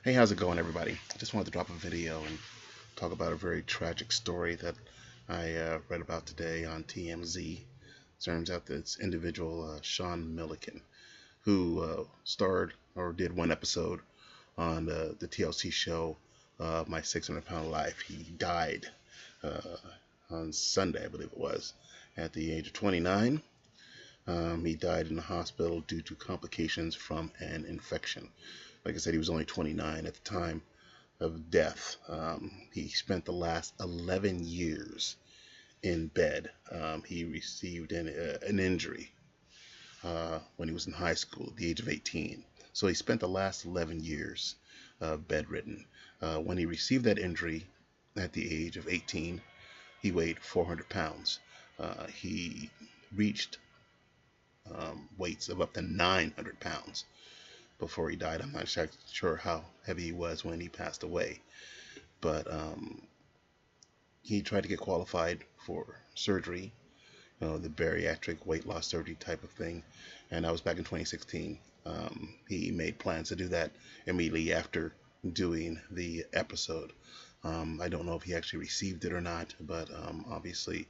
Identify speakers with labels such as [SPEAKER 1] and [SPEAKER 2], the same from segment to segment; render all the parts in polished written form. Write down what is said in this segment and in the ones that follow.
[SPEAKER 1] Hey, how's it going, everybody? I just wanted to drop a video and talk about a very tragic story that I read about today on TMZ. Turns out that it's individual Sean Milliken, who starred or did one episode on the TLC show My 600-Pound Life. He died uh, on Sunday, I believe it was, at the age of 29. He died in the hospital due to complications from an infection. Like I said, he was only 29 at the time of death. He spent the last 11 years in bed. He received an injury when he was in high school at the age of 18. So he spent the last 11 years bedridden. When he received that injury at the age of 18, he weighed 400 pounds. He reached weights of up to 900 pounds before he died. I'm not sure how heavy he was when he passed away, but he tried to get qualified for surgery, the bariatric weight loss surgery type of thing, and that was back in 2016. He made plans to do that immediately after doing the episode. I don't know if he actually received it or not, but obviously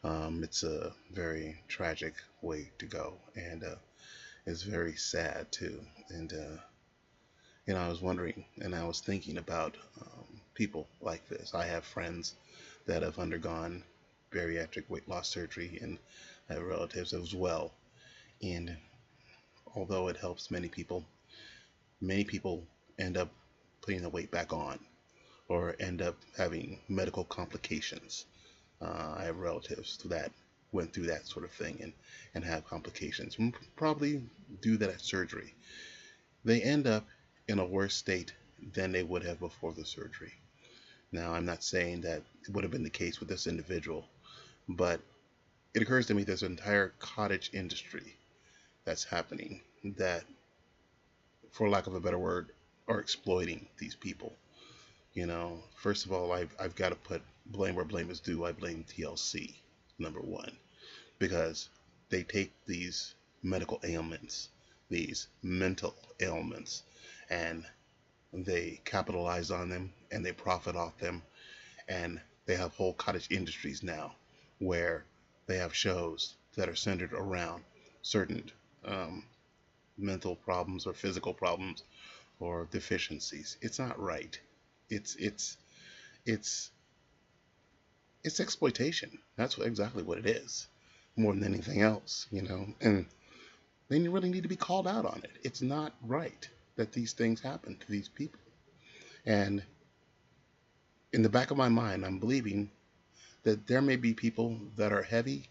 [SPEAKER 1] it's a very tragic way to go, and it's very sad too. And I was wondering, and I was thinking about people like this. I have friends that have undergone bariatric weight loss surgery, and I have relatives as well. And although it helps many people end up putting the weight back on, or end up having medical complications. I have relatives that went through that sort of thing and have complications. Probably do that at surgery. They end up in a worse state than they would have before the surgery. Now, I'm not saying that it would have been the case with this individual, but it occurs to me there's an entire cottage industry that's happening that, for lack of a better word, are exploiting these people. First of all, I've got to put blame where blame is due. I blame TLC, number one, because they take these medical ailments, these mental ailments, and they capitalize on them and they profit off them. And they have whole cottage industries now where they have shows that are centered around certain mental problems or physical problems or deficiencies. It's not right. It's it's exploitation. That's exactly what it is, more than anything else. And they really need to be called out on it. It's not right that these things happen to these people. And in the back of my mind, I'm believing that there may be people that are heavy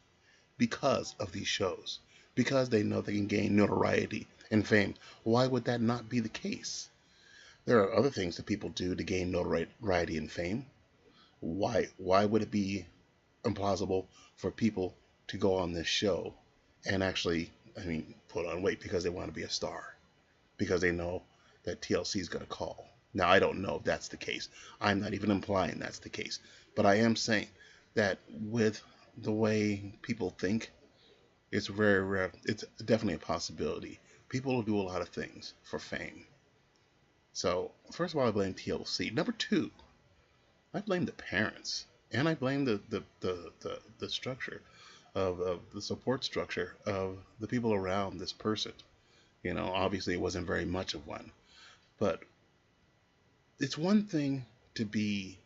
[SPEAKER 1] because of these shows, because they know they can gain notoriety and fame. Why would that not be the case? There are other things that people do to gain notoriety and fame. Why would it be implausible for people to go on this show and actually, put on weight because they want to be a star, because they know that TLC is going to call? Now, I don't know if that's the case. I'm not even implying that's the case, but I am saying that with the way people think, it's very rare. It's definitely a possibility. People will do a lot of things for fame. So, first of all, I blame TLC. Number two, I blame the parents, and I blame the structure of the support structure of the people around this person. Obviously it wasn't very much of one, but it's one thing to be,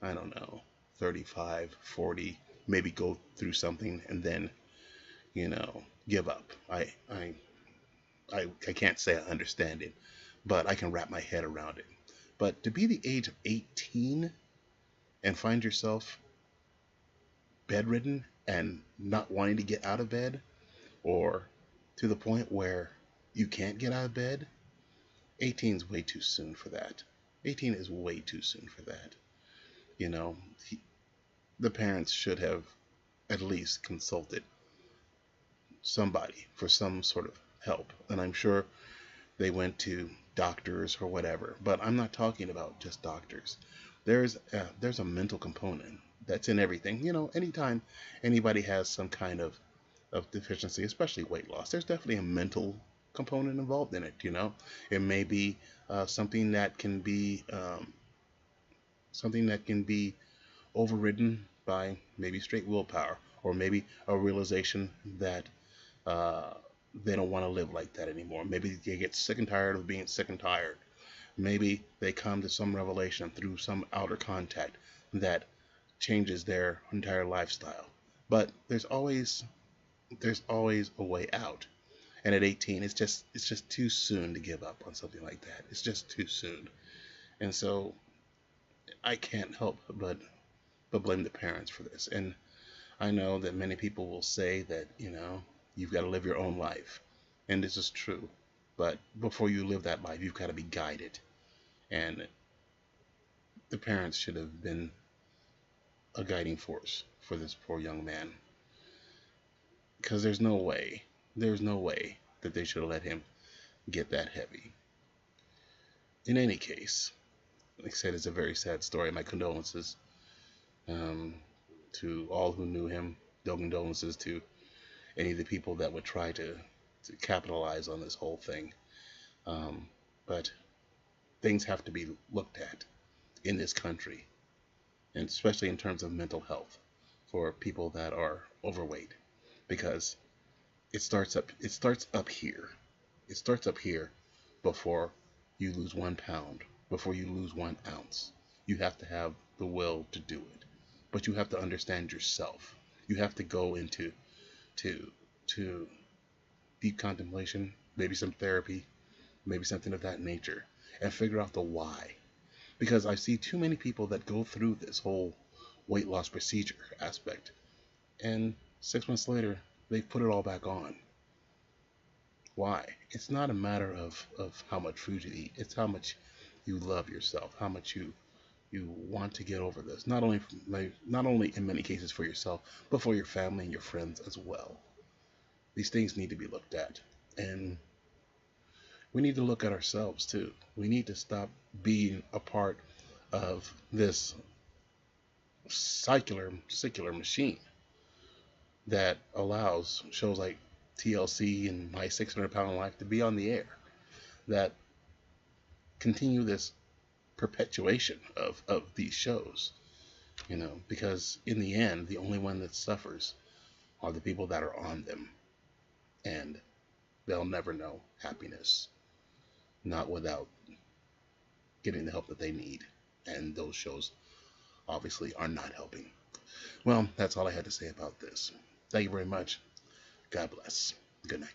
[SPEAKER 1] I don't know, 35, 40, maybe go through something and then, give up. I can't say I understand it, but I can wrap my head around it. But to be the age of 18 and find yourself bedridden and not wanting to get out of bed, or to the point where you can't get out of bed, 18 is way too soon for that. 18 is way too soon for that. The parents should have at least consulted somebody for some sort of help. And I'm sure they went to doctors or whatever, but I'm not talking about just doctors. There's a mental component that's in everything. Anytime anybody has some kind of deficiency, especially weight loss, there's definitely a mental component involved in it. It may be something that can be overridden by maybe straight willpower, or maybe a realization that uh, they don't want to live like that anymore. Maybe they get sick and tired of being sick and tired. Maybe they come to some revelation through some outer contact that changes their entire lifestyle. But there's always a way out. And at 18, it's just too soon to give up on something like that. It's just too soon. And so I can't help but blame the parents for this. And I know that many people will say that, you've got to live your own life. And this is true. But before you live that life, you've got to be guided. And the parents should have been a guiding force for this poor young man. Because there's no way that they should have let him get that heavy. In any case, like I said, it's a very sad story. My condolences to all who knew him. No condolences to any of the people that would try to capitalize on this whole thing. But things have to be looked at in this country, and especially in terms of mental health for people that are overweight, because it starts up here. It starts up here before you lose 1 pound, before you lose 1 ounce. You have to have the will to do it, but you have to understand yourself. You have to go into to deep contemplation, maybe some therapy, maybe something of that nature, and figure out the why. Because I see too many people that go through this whole weight loss procedure aspect, and 6 months later, they've put it all back on. Why? It's not a matter of how much food you eat. It's how much you love yourself, how much you want to get over this. Not only in many cases for yourself, but for your family and your friends as well. These things need to be looked at. And we need to look at ourselves too. We need to stop being a part of this secular machine that allows shows like TLC and My 600 Pound Life to be on the air, that continue this perpetuation of these shows, because in the end, the only one that suffers are the people that are on them, and they'll never know happiness, not without getting the help that they need, and those shows obviously are not helping. Well, that's all I had to say about this. Thank you very much. God bless. Good night.